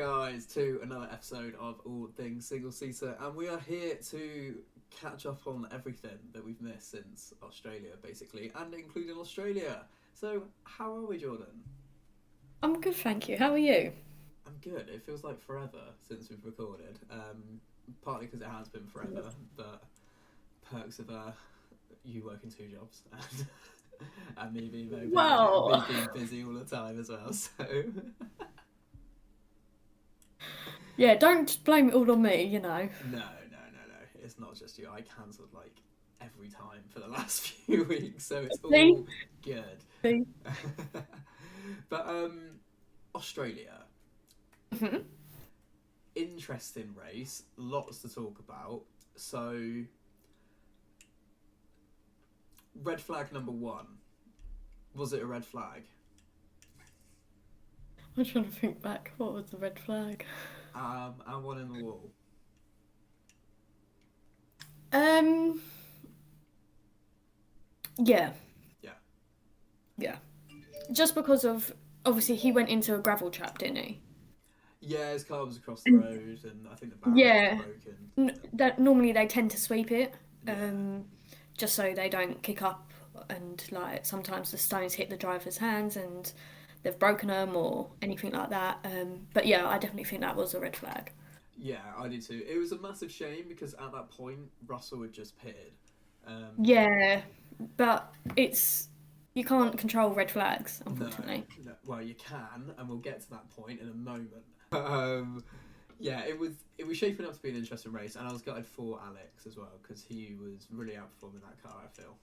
guys, to another episode of All Things Single Seater, and we are here to catch up on everything that we've missed since Australia, basically, and including Australia. So, how are we, Jordan? I'm good, thank you. How are you? I'm good. It feels like forever since we've recorded. Partly because it has been forever, but perks of you working two jobs and and me being very busy, me Well, being busy all the time as well. So. yeah, don't blame it all on me, No, no, no, no. It's not just you. I cancelled like every time for the last few weeks, so it's See? all good. See? But Australia, Mhm. interesting race, lots to talk about. So, red flag number one. Was it a red flag? I'm trying to think back. What was the red flag? And one in the wall. Um, yeah, Yeah. yeah. Just because of obviously he went into a gravel trap, didn't he? Yeah, his car was across the And road, and I think the barrier was yeah, broken. that normally they tend to sweep it, Yeah. just so they don't kick up and like sometimes the stones hit the driver's hands and they've broken them or anything like that. But yeah, I definitely think that was a red flag. Yeah, I do too. It was a massive shame because at that point Russell had just pitted. Um, Yeah, but it's you can't control red flags, no, unfortunately. no, well you can, and we'll get to that point in a moment. Um, yeah, it was shaping up to be an interesting race, and I was gutted for Alex as well because he was really outperforming that car. I feel,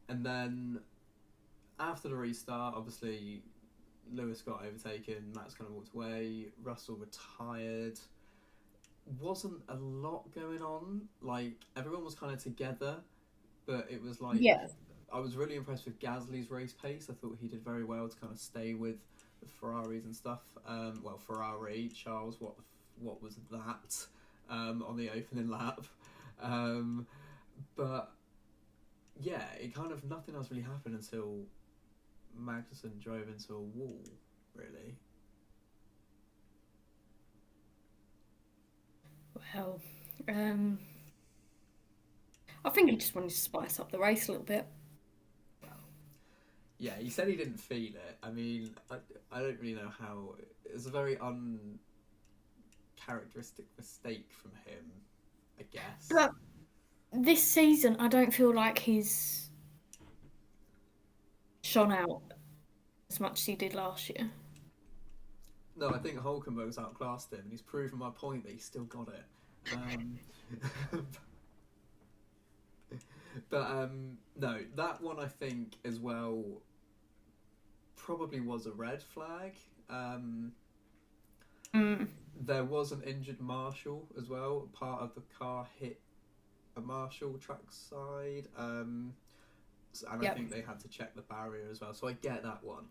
and then after the restart, obviously Lewis got overtaken. Max kind of walked away. Russell retired. Wasn't a lot going on. Like everyone was kind of together, but it was like Yeah. I was really impressed with Gasly's race pace. I thought he did very well to kind of stay with the Ferraris and stuff. Well, Ferrari, Charles, what was that on the opening lap? Um, but yeah, it kind of nothing else really happened until Magnussen drove into a wall. Really, Well, um, I think he just wanted to spice up the race a little bit. well, yeah, he said he didn't feel it. I mean, I don't really know how. It's a very uncharacteristic mistake from him, I guess. But this season, I don't feel like he's shone out as much as he did last year. No, I think Hulkenberg's outclassed him, and he's proven my point that he's still got it. Um, but no, that one I think as well probably was a red flag. Um, Mm, there was an injured Marshall as well. Part of the car hit a Marshall trackside, and I yep. think they had to check the barrier as well. So I get that one.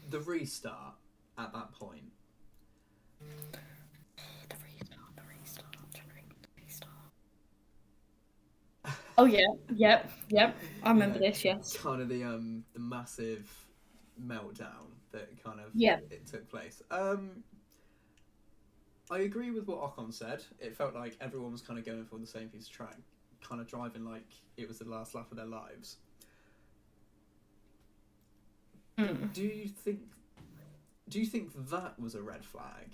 The restart at that point. The restart. I'm trying to think of the restart. Oh yeah, yep. I You remember know, this. Yes. kind of the massive meltdown that kind of Yeah. it took place. I agree with what Ocon said. It felt like everyone was kind of going for the same piece of track, kind of driving like it was the last lap of their lives. Mm. Do you think? Do you think that was a red flag?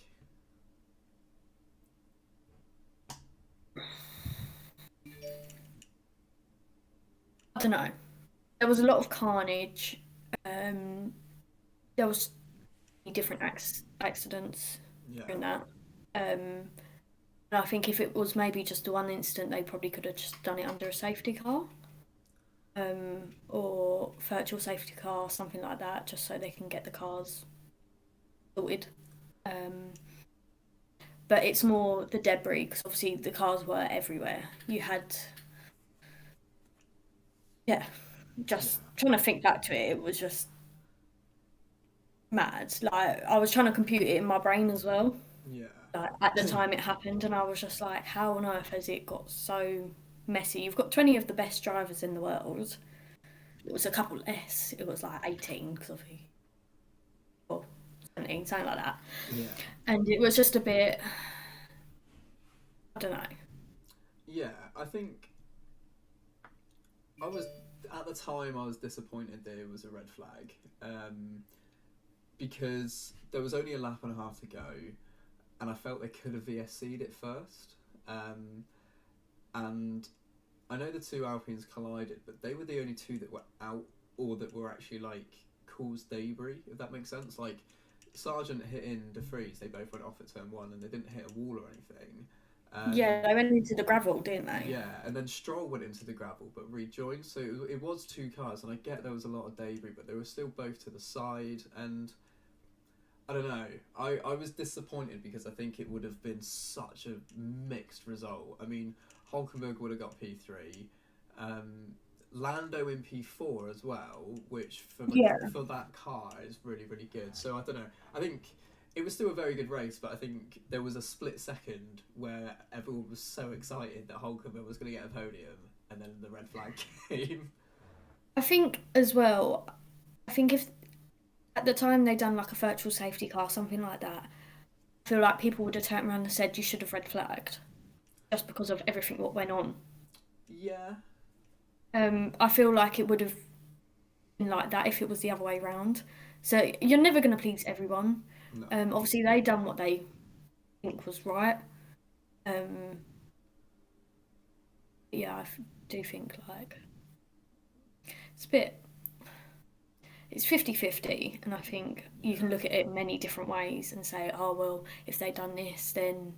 I don't know. There was a lot of carnage. Um, there was different accidents Yeah, during that. And I think if it was maybe just the one incident, they probably could have just done it under a safety car, or virtual safety car, something like that, just so they can get the cars sorted. Um, but it's more the debris because obviously the cars were everywhere. You had, yeah, yeah, just trying to think back to it, it was just mad. Like I was trying to compute it in my brain as well. yeah, Like at the time it happened, and I was just like, how on earth has it got so messy? You've got 20 of the best drivers in the world. It was a couple less. It was like 18 because obviously, well, 17, something like that. Yeah. And it was just a bit, I don't know. Yeah, I think I was at the time I was disappointed that it was a red flag, because there was only a lap and a half to go, and I felt they could have VSC'd it first. And I know the two Alpines collided, but they were the only two that were out or that were actually like caused debris, if that makes sense. Like Sargent hitting De Vries, they both went off at turn one, and they didn't hit a wall or anything. Yeah, they went into the gravel, didn't they? Yeah, and then Stroll went into the gravel but rejoined, so it was two cars, and I get there was a lot of debris, but they were still both to the side, and I don't know. I was disappointed because I think it would have been such a mixed result. I mean, Hulkenberg would have got P3, Lando in P4 as well, which for that car is really, really good. So I don't know. I think it was still a very good race, but I think there was a split second where everyone was so excited that Hulkenberg was going to get a podium, and then the red flag came. I think as well, I think if at the time they'd done like a virtual safety car, something like that, I feel like people would have turned around and said you should have red flagged just because of everything what went on. Yeah. I feel like it would have been like that if it was the other way round. So you're never going to please everyone. No. Obviously they done what they think was right. Um, yeah, do think like it's a bit. It's 50-50, and I think you can look at it many different ways and say, oh, well, if they'd done this, then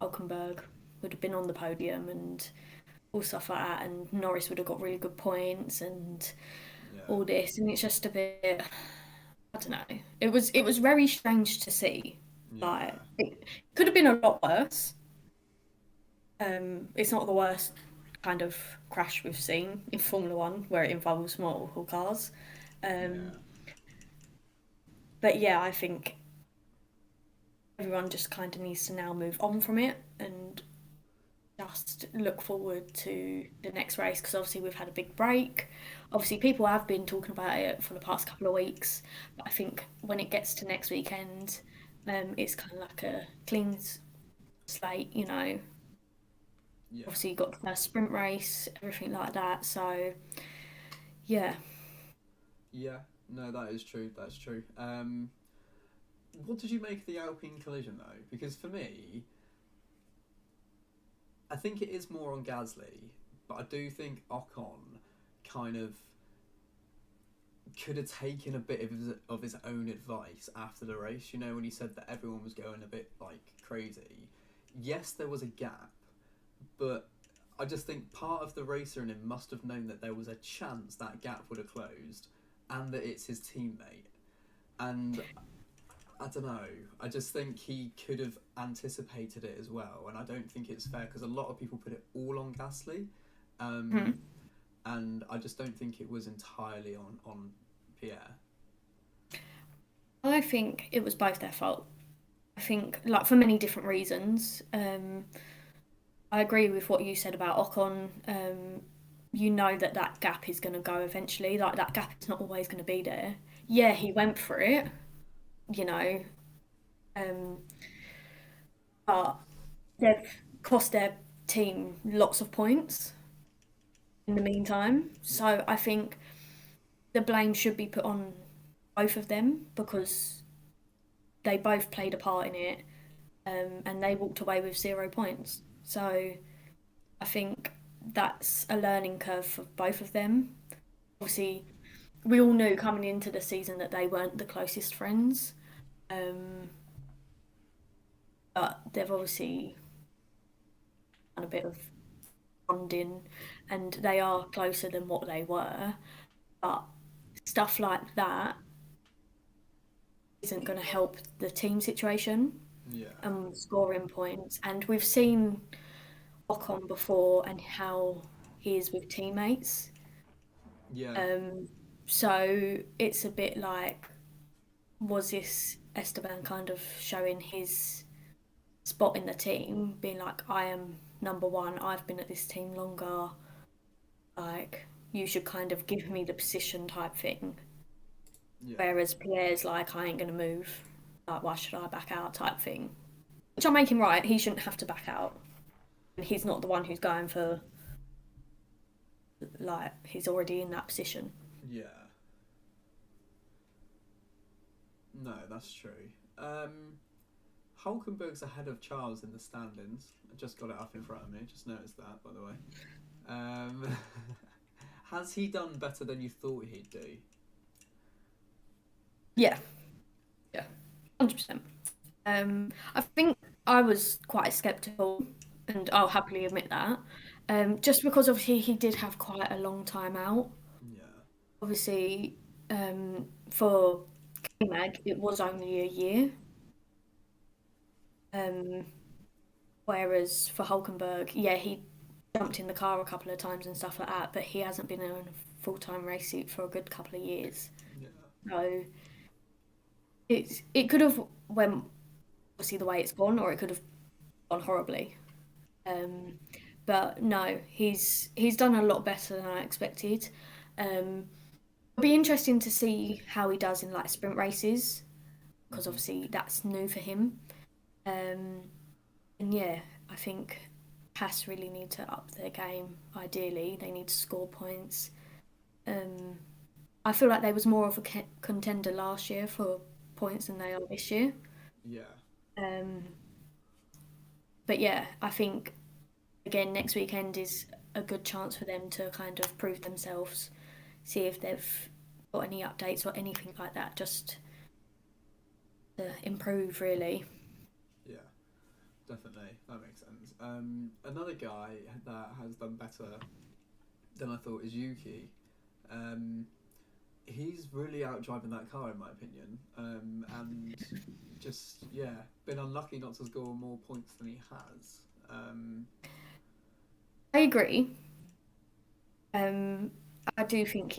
Hulkenberg would have been on the podium and all stuff like that, and Norris would have got really good points and all this, and it's just a bit, I don't know. It was very strange to see. Yeah. Like, it could have been a lot worse. It's not the worst kind of crash we've seen in Formula One where it involves multiple cars. But yeah, I think everyone just kind of needs to now move on from it and just look forward to the next race, because obviously we've had a big break. Obviously people have been talking about it for the past couple of weeks, but I think when it gets to next weekend, it's kind of like a clean slate, you know. Yeah. Obviously you got the first sprint race, everything like that, so yeah. Yeah, no, that is true. That's true. What did you make of the Alpine collision though? Because for me, I think it is more on Gasly, but I do think Ocon kind of could have taken a bit of his own advice after the race. You know, when he said that everyone was going a bit like crazy. Yes, there was a gap, but I just think part of the racer in him must have known that there was a chance that gap would have closed, and that it's his teammate. And I don't know. I just think he could have anticipated it as well, and I don't think it's fair because a lot of people put it all on Gasly, and I just don't think it was entirely on Pierre. I think it was both their fault. I think, like, for many different reasons. I agree with what you said about Ocon. You know that gap is going to go eventually. Like, that gap is not always going to be there. Yeah, he went for it, you know, but they've cost their team lots of points in the meantime. So I think the blame should be put on both of them because they both played a part in it, and they walked away with 0 points. So I think that's a learning curve for both of them. Obviously, we all knew coming into the season that they weren't the closest friends, but they've obviously done a bit of bonding, and they are closer than what they were. But stuff like that isn't going to help the team situation Yeah. and scoring points. And we've seen Ocon before and how he is with teammates. Yeah. So it's a bit like, was this Esteban kind of showing his spot in the team, being like, I am number one, I've been at this team longer, like, you should kind of give me the position type thing. Yeah. Whereas Pierre's like, I ain't gonna move. Like, why should I back out? Type thing. Which I make him right. He shouldn't have to back out. And he's not the one who's going for like he's already in that position. Yeah. No, that's true. Hulkenberg's ahead of Charles in the standings. I just got it up in front of me. Just noticed that, by the way. Has he done better than you thought he'd do? Yeah, 100%. I think I was quite skeptical, and I'll happily admit that. Just because obviously he did have quite a long time out. Yeah. Obviously, for K-Mag, it was only a year. Whereas for Hulkenberg, yeah, he jumped in the car a couple of times and stuff like that, but he hasn't been in a full-time race suit for a good couple of years. Yeah. So it could have went obviously the way it's gone, or it could have gone horribly. But no, he's done a lot better than I expected. It'll be interesting to see how he does in like sprint races, because obviously that's new for him. And yeah, I think Haas really need to up their game. Ideally, they need to score points. I feel like they was more of a contender last year for points than they are this year. Yeah. Um, but yeah, I think again next weekend is a good chance for them to kind of prove themselves, see if they've got any updates or anything like that, just to improve really. Yeah. Definitely. That makes sense. Another guy that has done better than I thought is Yuki. He's really out driving that car in my opinion, and just been unlucky not to score more points than he has. I agree. I do think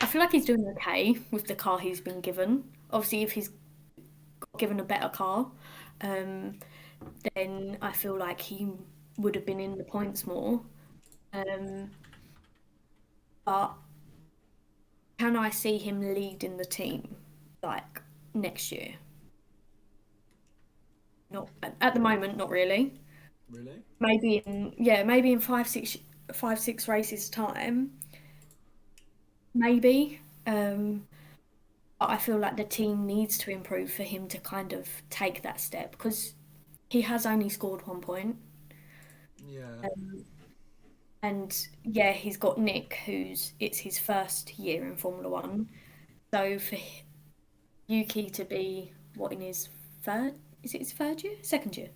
I feel like he's doing okay with the car he's been given. Obviously, if he's given a better car, um, then I feel like he would have been in the points more. Um, but can I see him leading the team like next year? Not at the moment, not really. Really? Maybe in 5, 6 races time, maybe. But I feel like the team needs to improve for him to kind of take that step because he has only scored 1 point. Yeah. And yeah, he's got Nick, it's his first year in Formula One. So for Yuki to be in his third, is it his third year? Second year?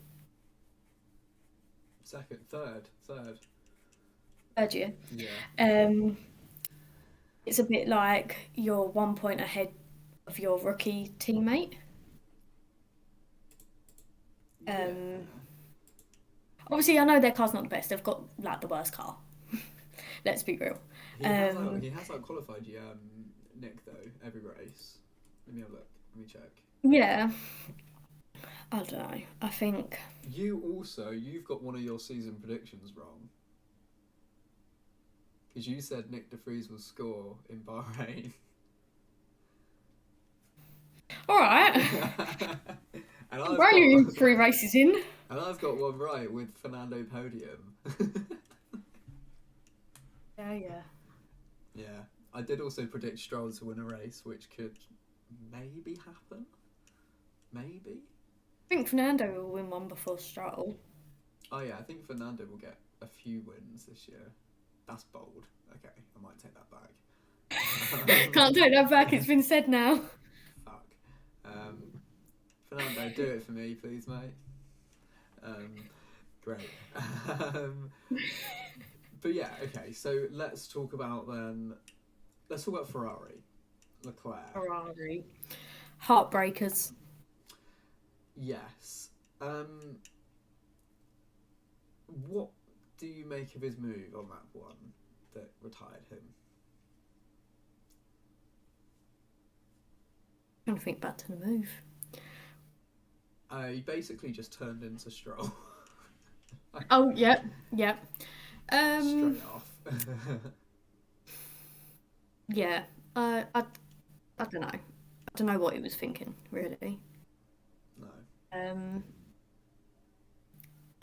Second, third. Third year. Yeah. Um, it's a bit like you're 1 point ahead of your rookie teammate. Yeah. Obviously, I know their car's not the best. They've got like the worst car. Let's be real. He has qualified Nick though every race. Let me have a look. Let me check. Yeah, I don't know. I think You've got one of your season predictions wrong. Because you said Nick De Vries will score in Bahrain. all right. And I've Where are you got 3 races in? and I've got one right with Fernando podium. Yeah. Yeah. I did also predict Stroll to win a race, which could maybe happen. Maybe. I think Fernando will win one before Stroll. Oh yeah, I think Fernando will get a few wins this year. That's bold. Okay, I might take that back. Can't take that back. It's been said now. Fuck. Fernando, do it for me, please, mate. Great. But yeah, okay. So let's talk about Ferrari, Leclerc. Ferrari. Heartbreakers. Yes. What do you make of his move on lap 1 that retired him? I'm trying to think back to the move. He basically just turned into Stroll. Oh, yep. Straight off. Yeah. I don't know. I don't know what he was thinking, really. No. Um,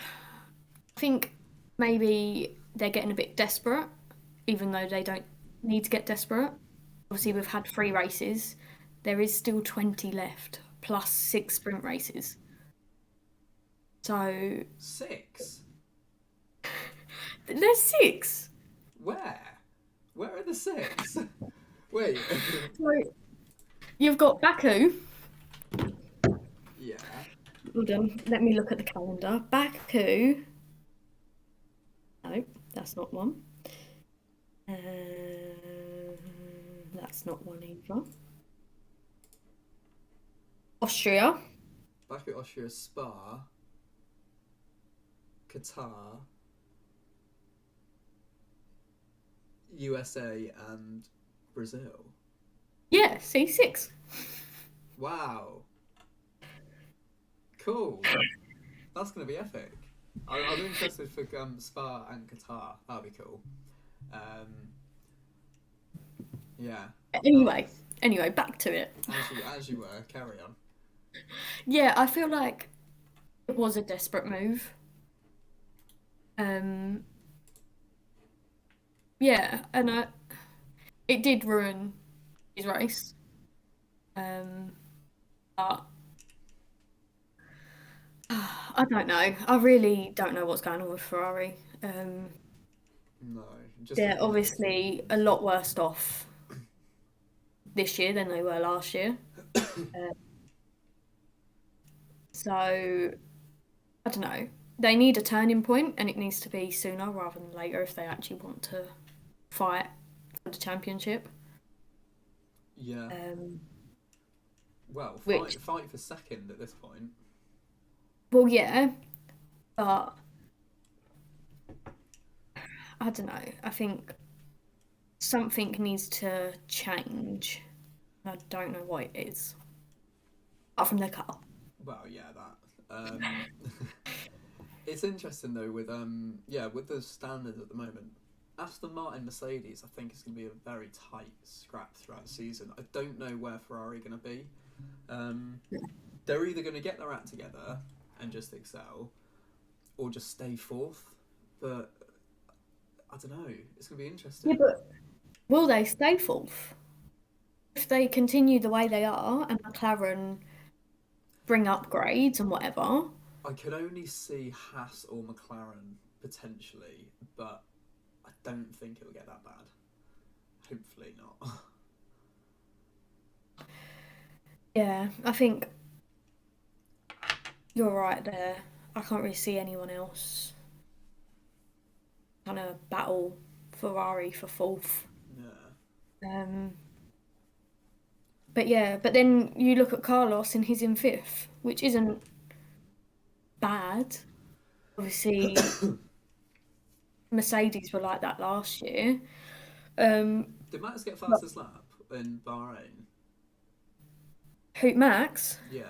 I think maybe they're getting a bit desperate, even though they don't need to get desperate. Obviously, Yeah. we've had 3 races. There is still 20 left, plus 6 sprint races. So 6? there's 6. Where? Where are the 6? Wait. So you've got Baku. Yeah. Hold on, let me look at the calendar. Baku. No, that's not one. Um, that's not one either. Austria. Back at Austria, Spa, Qatar, USA, and Brazil. Yeah, C6. Wow. Cool. That's going to be epic. I'm interested for Spa and Qatar. That'll be cool. Yeah. Anyway, Nice. anyway, back to it. As you were, carry on. Yeah, I feel like it was a desperate move. Um, yeah, and it did ruin his race. But I don't know. I really don't know what's going on with Ferrari. No, just They're obviously a lot worse off this year than they were last year. So I don't know. They need a turning point, and it needs to be sooner rather than later if they actually want to fight for the championship. yeah. Well, Which, fight for second at this point. well, yeah, but I don't know. I think something needs to change. I don't know what it is. Apart from their car. Well, yeah, that. It's interesting though with with the standards at the moment. Aston Martin Mercedes, I think, is going to be a very tight scrap throughout the season. I don't know where Ferrari are going to be. They're either going to get their act together and just excel, or just stay fourth. But I don't know. It's going to be interesting. Yeah, but will they stay fourth? If they continue the way they are and McLaren bring upgrades and whatever. I could only see Haas or McLaren potentially, but I don't think it'll get that bad. Hopefully not. Yeah, I think you're right there. I can't really see anyone else kind of battle Ferrari for fourth. Yeah. Um, but then you look at Carlos and he's in fifth, which isn't bad. Obviously, Mercedes were like that last year. Did Max get fastest lap in Bahrain? Hoot Max? Yeah.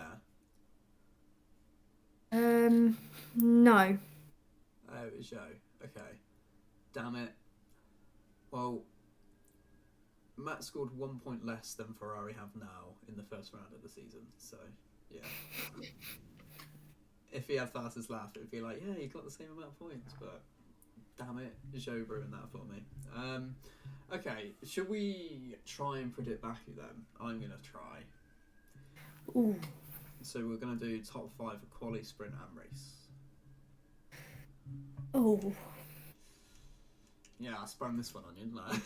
No. Oh, it was Joe. Okay. Damn it. Well, Matt scored 1 point less than Ferrari have now in the first round of the season. So, yeah. If he had fastest lap, it would be like, yeah, he got the same amount of points, but damn it, Joe ruined that for me. Okay, should we try and predict Baku then? I'm going to try. Ooh. So we're going to do top 5 for quali, sprint and race. Oh. Yeah, I sprung this one on you, didn't I?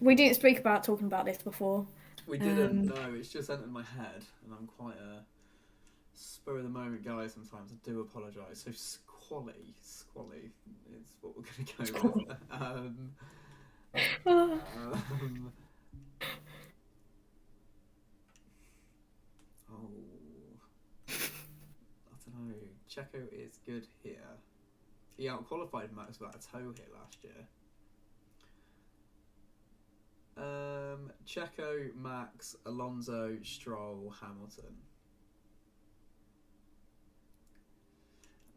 We didn't speak about talking about this before. We didn't, no, it's just entered my head, and I'm quite a spur of the moment guy sometimes. I do apologise. So squally is what we're going to go with. I don't know. Checo is good here. He outqualified Max without a toe hit last year. Checo, Max, Alonso, Stroll, Hamilton.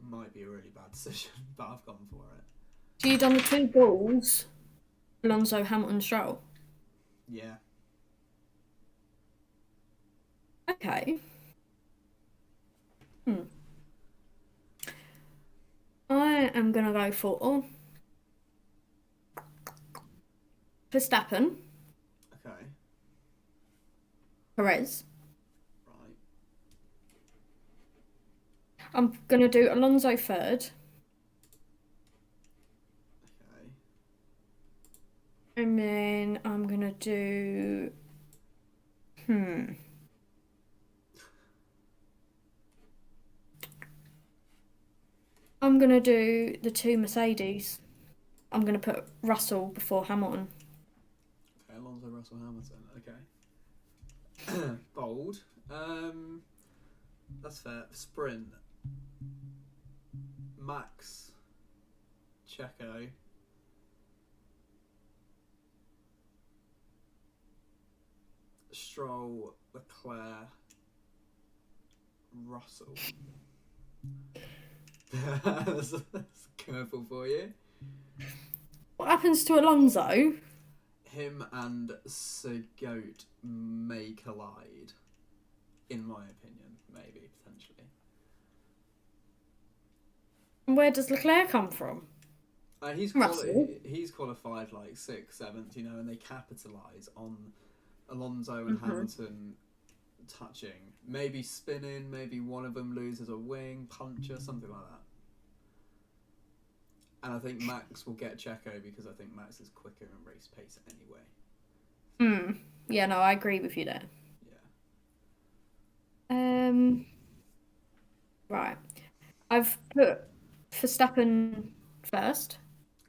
Might be a really bad decision, but I've gone for it. So you've done the 2 balls, Alonso, Hamilton, Stroll. Yeah. Okay. I am gonna go for Verstappen, Okay. Perez. Right. I'm gonna do Alonso third, Okay. and then I'm gonna do. I'm gonna do the two Mercedes. I'm gonna put Russell before Hamilton. Okay. Alonso, Russell, Hamilton. Okay. Bold. That's fair. Sprint. Max. Checo. Stroll. Leclerc. Russell. That's a curveball for you. What happens to Alonso? Him and Sir Goat may collide, in my opinion, maybe, potentially. And where does Leclerc come from? Russell. He's qualified like 6th, 7th, and they capitalise on Alonso and Hamilton touching. Maybe spinning, maybe one of them loses a wing, puncture, something like that. And I think Max will get Checo because I think Max is quicker in race pace anyway. Yeah, no, I agree with you there. Yeah. Right. I've put Verstappen first,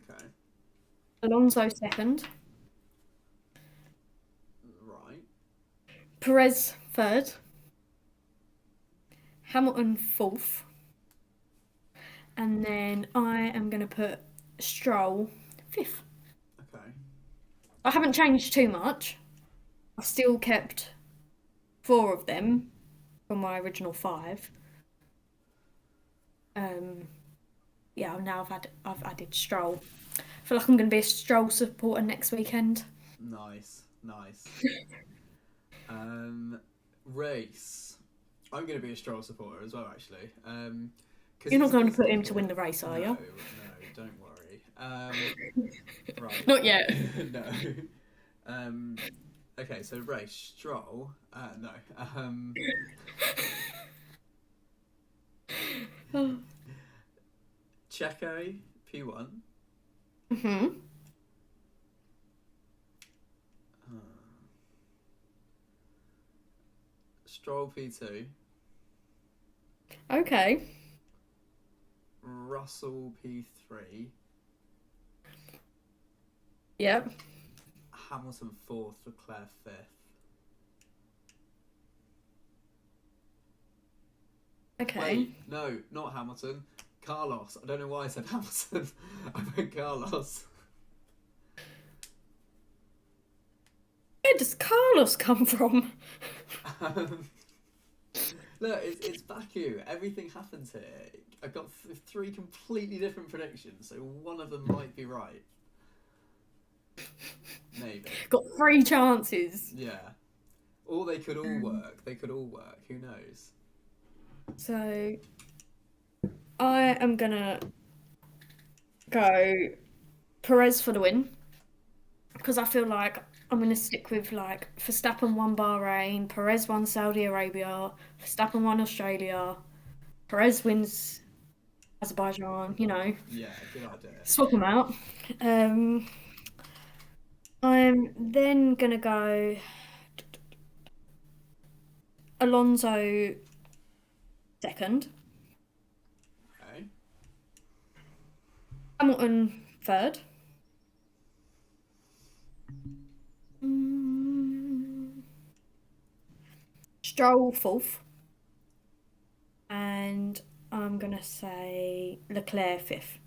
Okay. Alonso second, Right. Perez third, Hamilton fourth, and then I am going to put Stroll fifth. Okay. I haven't changed too much. I've still kept 4 of them from my original 5. Yeah, now I've added Stroll. I feel like I'm going to be a Stroll supporter next weekend. Nice. Race. I'm going to be a Stroll supporter as well, actually. You're not going to put him to win the race, are you? No, don't worry. Right. Not yet. No. Okay, so race. Stroll. No. Checo, P1. Stroll, P2. Okay. Russell, P3. Yep. Hamilton, 4th. Leclerc, 5th. Okay. Wait, no, not Hamilton. Carlos. I don't know why I said Hamilton. I meant Carlos. Where does Carlos come from? Look, it's Baku. Everything happens here. I've got 3 completely different predictions, so one of them might be right. Maybe. Got 3 chances. Yeah. Or they could all work. Who knows? So, I am gonna go Perez for the win. Because I feel like I'm going to stick with like Verstappen won Bahrain, Perez won Saudi Arabia, Verstappen won Australia, Perez wins Azerbaijan, Yeah, good idea. swap them out. I'm then going to go Alonso second, Okay. Hamilton third. Stroll fourth, and I'm gonna say Leclerc fifth.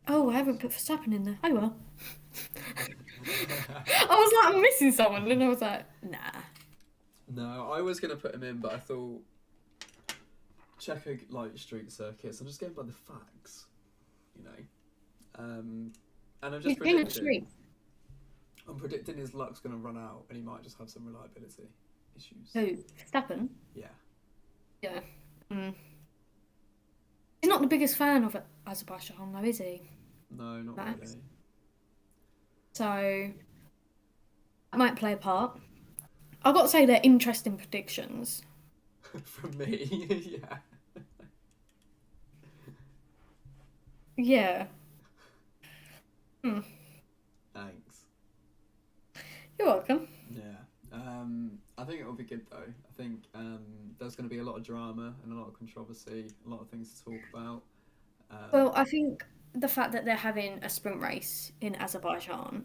Oh, I haven't put Verstappen in there. Oh well. I was like, I'm missing someone, and I was like, nah. No, I was gonna put him in, but I thought Checo like street circuits. I'm just going by the facts, And I'm just He's been in predicting. street. I'm predicting his luck's going to run out and he might just have some reliability issues. Who? Verstappen? Yeah. Yeah. Mm. He's not the biggest fan of Azerbaijan, though, is he? No, not Max? really. So, that might play a part. I've got to say they're interesting predictions. From me, yeah. Yeah. Hmm. Thanks. You're welcome. Yeah. I think it'll be good though. I think there's going to be a lot of drama and a lot of controversy, a lot of things to talk about. Well, I think the fact that they're having a sprint race in Azerbaijan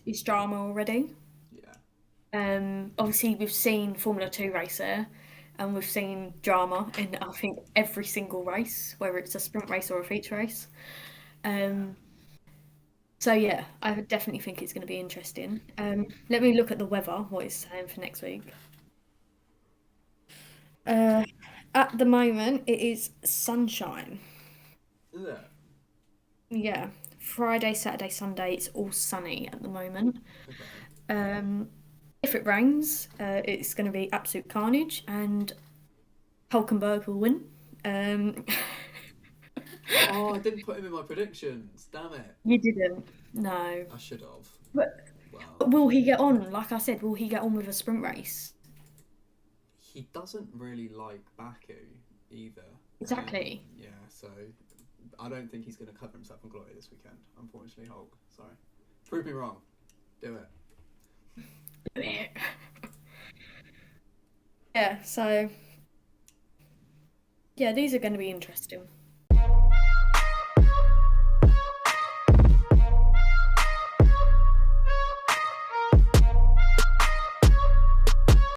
is drama already. Yeah. Obviously, we've seen Formula 2 race there, and we've seen drama in, I think, every single race, whether it's a sprint race or a feature race. So yeah, I definitely think it's going to be interesting. Let me look at the weather, what it's saying for next week. At the moment, it is sunshine. Is it? Yeah, Friday, Saturday, Sunday, it's all sunny at the moment. Okay. If it rains, it's going to be absolute carnage, and Hulkenberg will win. Oh, I didn't put him in my predictions. Damn it. You didn't. No. I should have. But Well, will he get on? Like I said, will he get on with a sprint race? he doesn't really like Baku either. Exactly. Yeah, so I don't think he's going to cover himself in glory this weekend. Unfortunately, Hulk. Sorry. Prove me wrong. Do it. Yeah, so yeah, these are going to be interesting.